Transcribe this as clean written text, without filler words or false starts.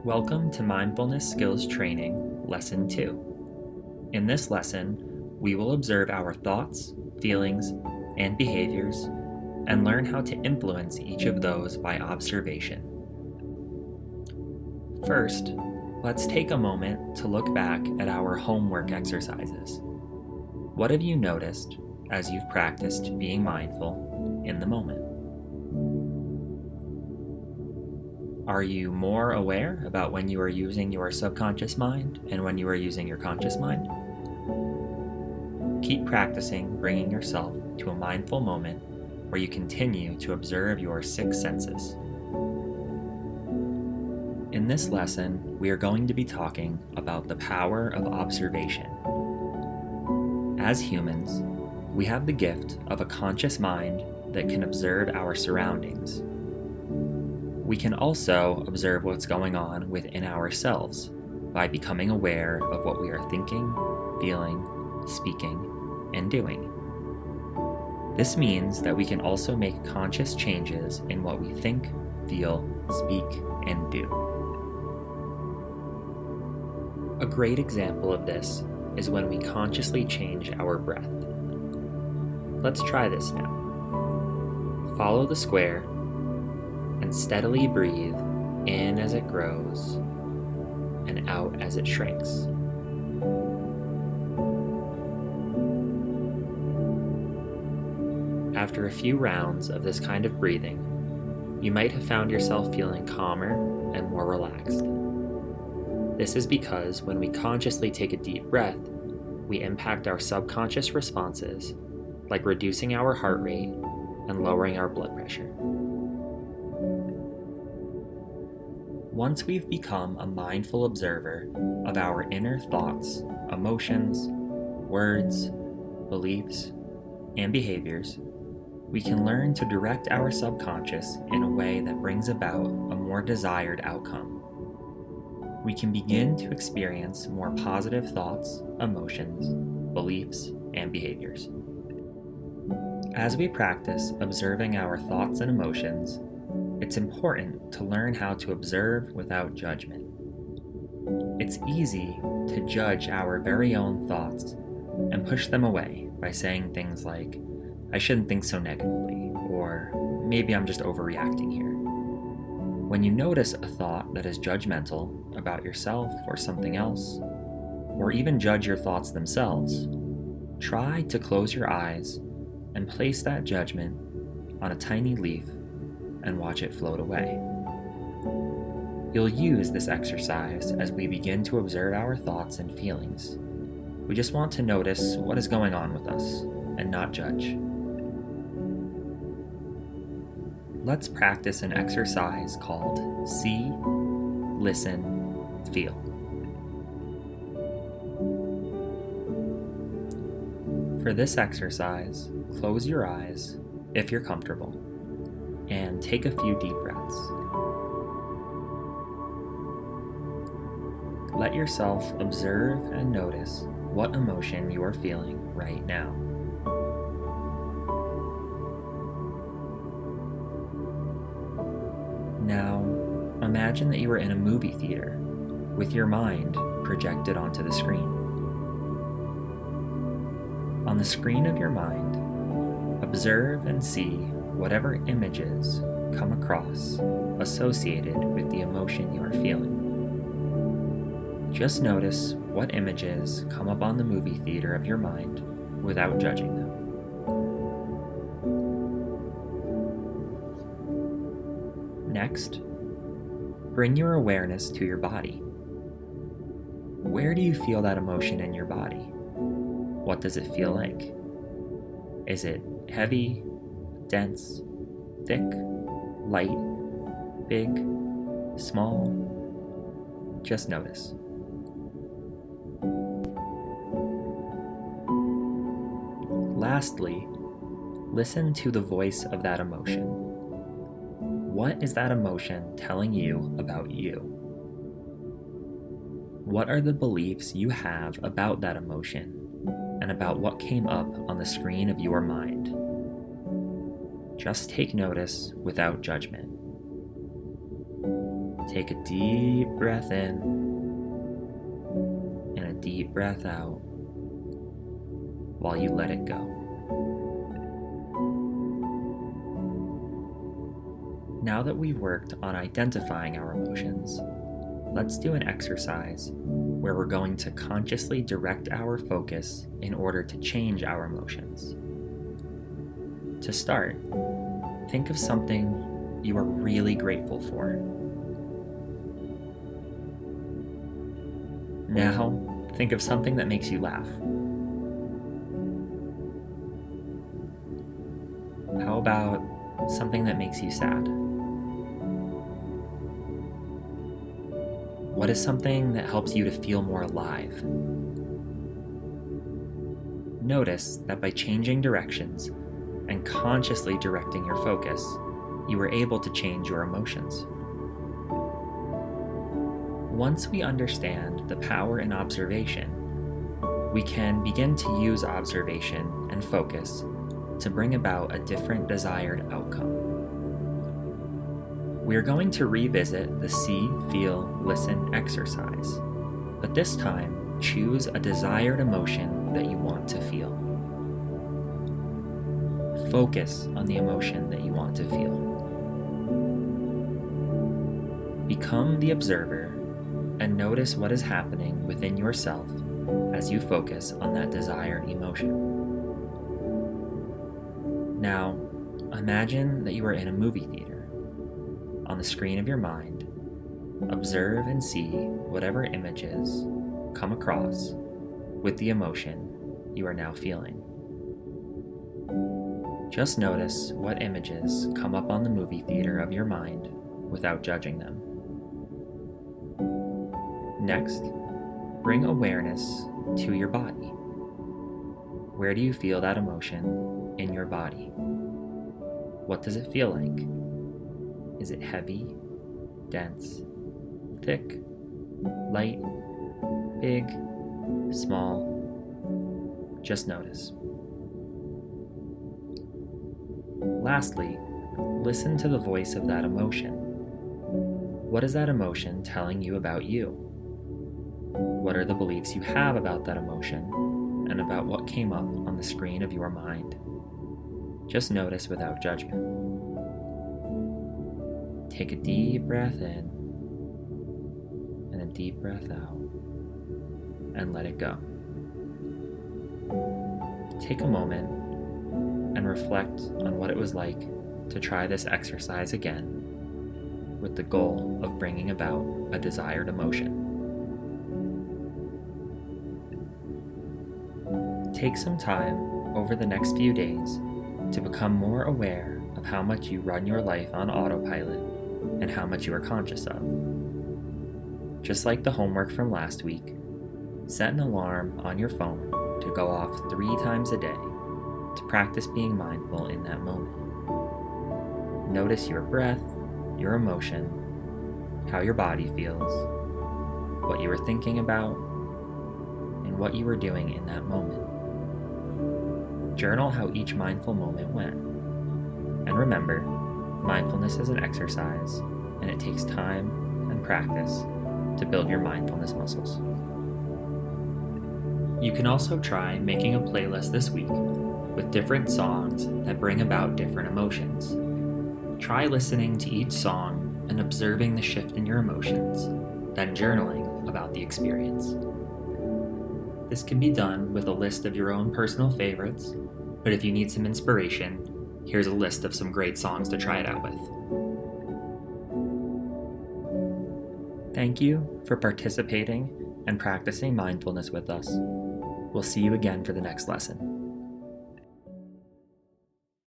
Welcome to Mindfulness Skills Training, Lesson 2. In this lesson, we will observe our thoughts, feelings, and behaviors, and learn how to influence each of those by observation. First, let's take a moment to look back at our homework exercises. What have you noticed as you've practiced being mindful in the moment? Are you more aware about when you are using your subconscious mind and when you are using your conscious mind? Keep practicing bringing yourself to a mindful moment where you continue to observe your 6 senses. In this lesson, we are going to be talking about the power of observation. As humans, we have the gift of a conscious mind that can observe our surroundings. We can also observe what's going on within ourselves by becoming aware of what we are thinking, feeling, speaking, and doing. This means that we can also make conscious changes in what we think, feel, speak, and do. A great example of this is when we consciously change our breath. Let's try this now. Follow the square and steadily breathe in as it grows and out as it shrinks. After a few rounds of this kind of breathing, you might have found yourself feeling calmer and more relaxed. This is because when we consciously take a deep breath, we impact our subconscious responses, like reducing our heart rate and lowering our blood pressure. Once we've become a mindful observer of our inner thoughts, emotions, words, beliefs, and behaviors, we can learn to direct our subconscious in a way that brings about a more desired outcome. We can begin to experience more positive thoughts, emotions, beliefs, and behaviors. As we practice observing our thoughts and emotions, it's important to learn how to observe without judgment. It's easy to judge our very own thoughts and push them away by saying things like, "I shouldn't think so negatively," or "maybe I'm just overreacting here." When you notice a thought that is judgmental about yourself or something else, or even judge your thoughts themselves, try to close your eyes and place that judgment on a tiny leaf and watch it float away. You'll use this exercise as we begin to observe our thoughts and feelings. We just want to notice what is going on with us and not judge. Let's practice an exercise called See, Listen, Feel. For this exercise, close your eyes if you're comfortable, and take a few deep breaths. Let yourself observe and notice what emotion you are feeling right now. Now, imagine that you are in a movie theater with your mind projected onto the screen. On the screen of your mind, observe and see whatever images come across associated with the emotion you are feeling. Just notice what images come up on the movie theater of your mind without judging them. Next, bring your awareness to your body. Where do you feel that emotion in your body? What does it feel like? Is it heavy, dense, thick, light, big, small? Just notice. Lastly, listen to the voice of that emotion. What is that emotion telling you about you? What are the beliefs you have about that emotion and about what came up on the screen of your mind? Just take notice without judgment. Take a deep breath in and a deep breath out while you let it go. Now that we've worked on identifying our emotions, let's do an exercise where we're going to consciously direct our focus in order to change our emotions. To start, think of something you are really grateful for. Now, think of something that makes you laugh. How about something that makes you sad? What is something that helps you to feel more alive? Notice that by changing directions and consciously directing your focus, you were able to change your emotions. Once we understand the power in observation, we can begin to use observation and focus to bring about a different desired outcome. We are going to revisit the see, feel, listen exercise, but this time choose a desired emotion that you want to feel. Focus on the emotion that you want to feel. Become the observer and notice what is happening within yourself as you focus on that desired emotion. Now, imagine that you are in a movie theater. On the screen of your mind, observe and see whatever images come across with the emotion you are now feeling. Just notice what images come up on the movie theater of your mind without judging them. Next, bring awareness to your body. Where do you feel that emotion in your body? What does it feel like? Is it heavy, dense, thick, light, big, small? Just notice. Lastly, listen to the voice of that emotion. What is that emotion telling you about you? What are the beliefs you have about that emotion and about what came up on the screen of your mind? Just notice without judgment. Take a deep breath in and a deep breath out and let it go. Take a moment and reflect on what it was like to try this exercise again with the goal of bringing about a desired emotion. Take some time over the next few days to become more aware of how much you run your life on autopilot and how much you are conscious of. Just like the homework from last week, set an alarm on your phone to go off 3 times a day to practice being mindful in that moment. Notice your breath, your emotion, how your body feels, what you were thinking about, and what you were doing in that moment. Journal how each mindful moment went. And remember, mindfulness is an exercise, and it takes time and practice to build your mindfulness muscles. You can also try making a playlist this week with different songs that bring about different emotions. Try listening to each song and observing the shift in your emotions, then journaling about the experience. This can be done with a list of your own personal favorites, but if you need some inspiration, here's a list of some great songs to try it out with. Thank you for participating and practicing mindfulness with us. We'll see you again for the next lesson.